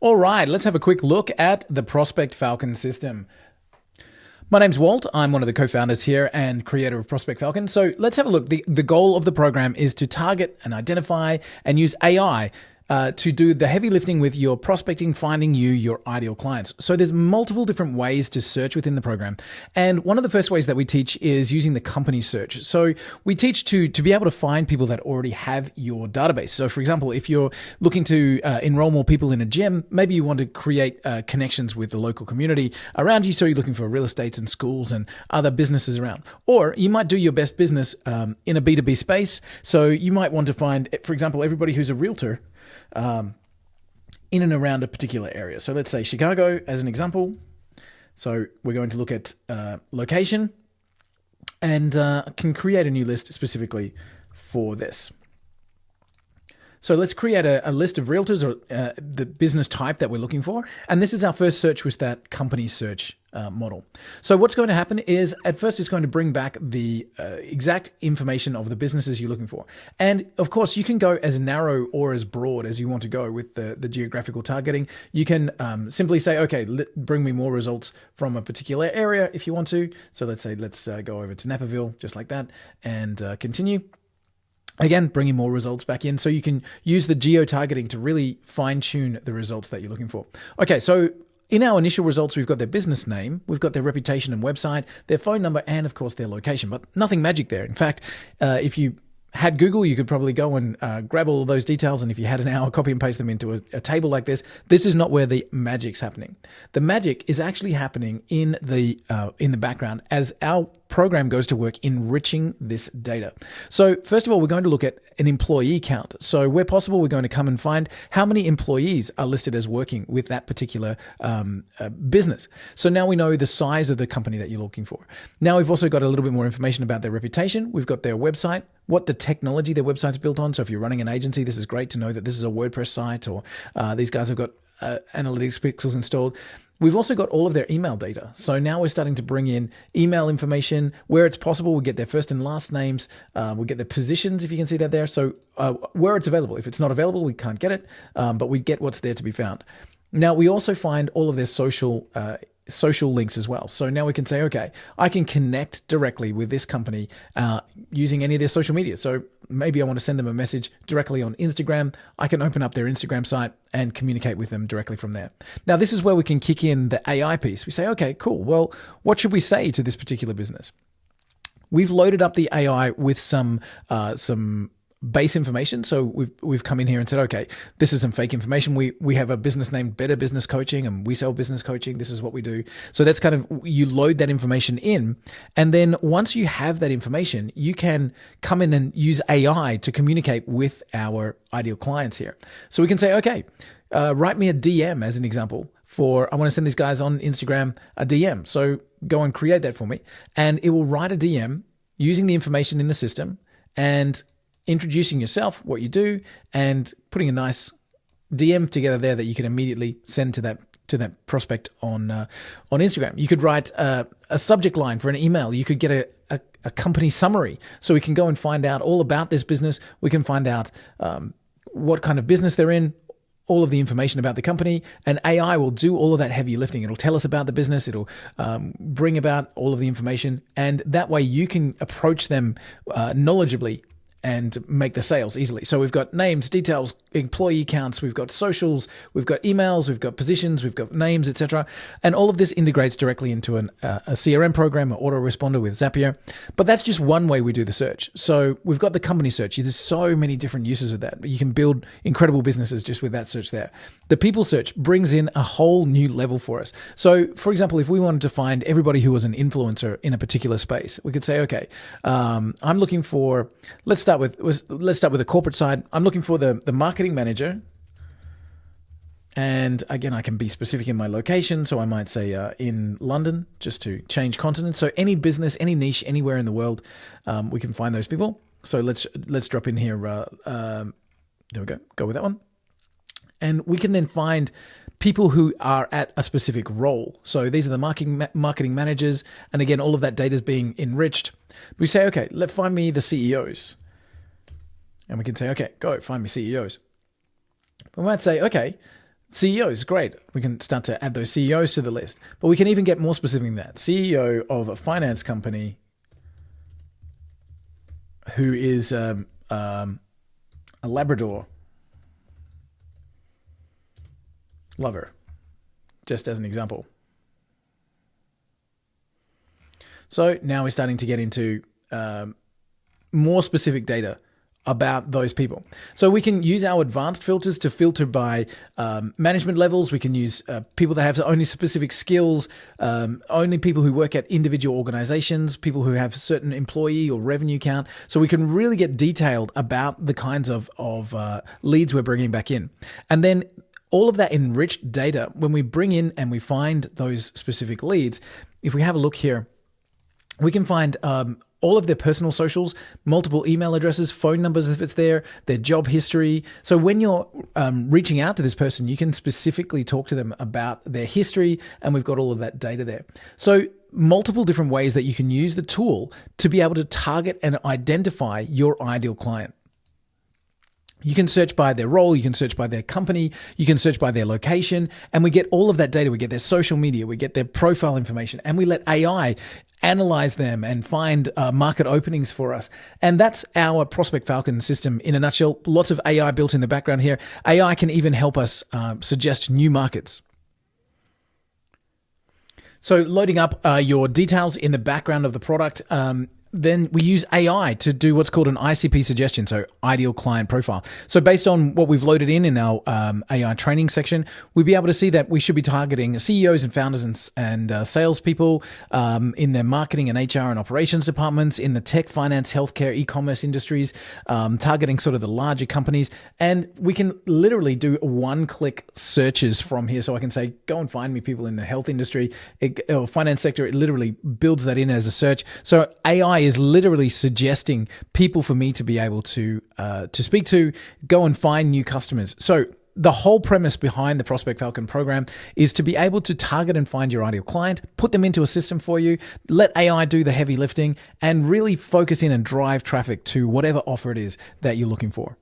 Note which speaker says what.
Speaker 1: All right, let's have a quick look at the Prospect Falcon system. My name's Walt. I'm one of the co-founders here and creator of Prospect Falcon. So let's have a look. The goal of the program is to target and identify and use AI to do the heavy lifting with your prospecting, finding your ideal clients. So there's multiple different ways to search within the program. And one of the first ways that we teach is using the company search. So we teach to be able to find people that already have your database. So for example, if you're looking to enroll more people in a gym, maybe you want to create connections with the local community around you. So you're looking for real estates and schools and other businesses around. Or you might do your best business in a B2B space. So you might want to find, for example, everybody who's a realtor in and around a particular area. So let's say Chicago as an example. So we're going to look at location and can create a new list specifically for this. So let's create a list of realtors or the business type that we're looking for. And this is our first search with that company search model. So what's going to happen is at first it's going to bring back the exact information of the businesses you're looking for. And of course you can go as narrow or as broad as you want to go with the geographical targeting. You can simply say, okay, bring me more results from a particular area if you want to. So let's say, let's go over to Naperville, just like that, and continue. Again, bringing more results back in. So you can use the geo-targeting to really fine-tune the results that you're looking for. Okay, so in our initial results, we've got their business name, we've got their reputation and website, their phone number, and of course their location, but nothing magic there. In fact, if you had Google, you could probably go and grab all of those details, and if you had an hour, copy and paste them into a table like this. This is not where the magic's happening. The magic is actually happening in the background as our program goes to work enriching this data. So first of all, we're going to look at an employee count. So where possible, we're going to come and find how many employees are listed as working with that particular business. So now we know the size of the company that you're looking for. Now we've also got a little bit more information about their reputation. We've got their website, what the technology their website's built on. So if you're running an agency, this is great to know that this is a WordPress site, or these guys have got analytics pixels installed. We've also got all of their email data. So now we're starting to bring in email information. Where it's possible, we get their first and last names. We get their positions, if you can see that there. So where it's available. If it's not available, we can't get it, but we get what's there to be found. Now, we also find all of their social links as well. So now we can say, okay, I can connect directly with this company using any of their social media. So maybe I want to send them a message directly on Instagram. I can open up their Instagram site and communicate with them directly from there. Now, this is where we can kick in the AI piece. We say, okay, cool. Well, what should we say to this particular business? We've loaded up the AI with some base information. So we've come in here and said, okay, this is some fake information. We have a business named Better Business Coaching, and we sell business coaching. This is what we do. So that's kind of, you load that information in. And then once you have that information, you can come in and use AI to communicate with our ideal clients here. So we can say, okay, write me a DM as an example for, I want to send these guys on Instagram a DM. So go and create that for me. And it will write a DM using the information in the system and introducing yourself, what you do, and putting a nice DM together there that you can immediately send to that prospect on Instagram. You could write a subject line for an email. You could get a company summary, so we can go and find out all about this business. We can find out what kind of business they're in, all of the information about the company, and AI will do all of that heavy lifting. It'll tell us about the business. It'll bring about all of the information, and that way you can approach them knowledgeably and make the sales easily. So we've got names, details, employee counts, we've got socials, we've got emails, we've got positions, we've got names, etc. And all of this integrates directly into a CRM program, an autoresponder with Zapier. But that's just one way we do the search. So we've got the company search. There's so many different uses of that. You can build incredible businesses just with that search there. The people search brings in a whole new level for us. So for example, if we wanted to find everybody who was an influencer in a particular space, we could say, okay, I'm looking for, let's start with the corporate side. I'm looking for the marketing manager. And again, I can be specific in my location. So I might say in London, just to change continent. So any business, any niche, anywhere in the world, we can find those people. So let's drop in here. There we go. Go with that one. And we can then find people who are at a specific role. So these are the marketing managers. And again, all of that data is being enriched. We say, okay, find me the CEOs. And we can say, okay, go find me CEOs. We might say, okay, CEOs, great. We can start to add those CEOs to the list. But we can even get more specific than that. CEO of a finance company who is a Labrador lover, just as an example. So now we're starting to get into more specific data about those people. So we can use our advanced filters to filter by management levels. We can use people that have only specific skills, only people who work at individual organizations, people who have certain employee or revenue count. So we can really get detailed about the kinds of leads we're bringing back in. And then all of that enriched data, when we bring in and we find those specific leads, if we have a look here, we can find all of their personal socials, multiple email addresses, phone numbers if it's there, their job history. So when you're reaching out to this person, you can specifically talk to them about their history, and we've got all of that data there. So multiple different ways that you can use the tool to be able to target and identify your ideal client. You can search by their role, you can search by their company, you can search by their location, and we get all of that data. We get their social media, we get their profile information, and we let AI analyze them and find market openings for us. And that's our Prospect Falcon system in a nutshell. Lots of AI built in the background here. AI can even help us suggest new markets. So loading up your details in the background of the product, then we use AI to do what's called an ICP suggestion, so ideal client profile. So based on what we've loaded in our AI training section, we'll be able to see that we should be targeting CEOs and founders and salespeople in their marketing and HR and operations departments, in the tech, finance, healthcare, e-commerce industries, targeting sort of the larger companies. And we can literally do one-click searches from here. So I can say, go and find me people in the health industry or finance sector. It literally builds that in as a search. So AI is literally suggesting people for me to be able to speak to, go and find new customers. So the whole premise behind the Prospect Falcon program is to be able to target and find your ideal client, put them into a system for you, let AI do the heavy lifting, and really focus in and drive traffic to whatever offer it is that you're looking for.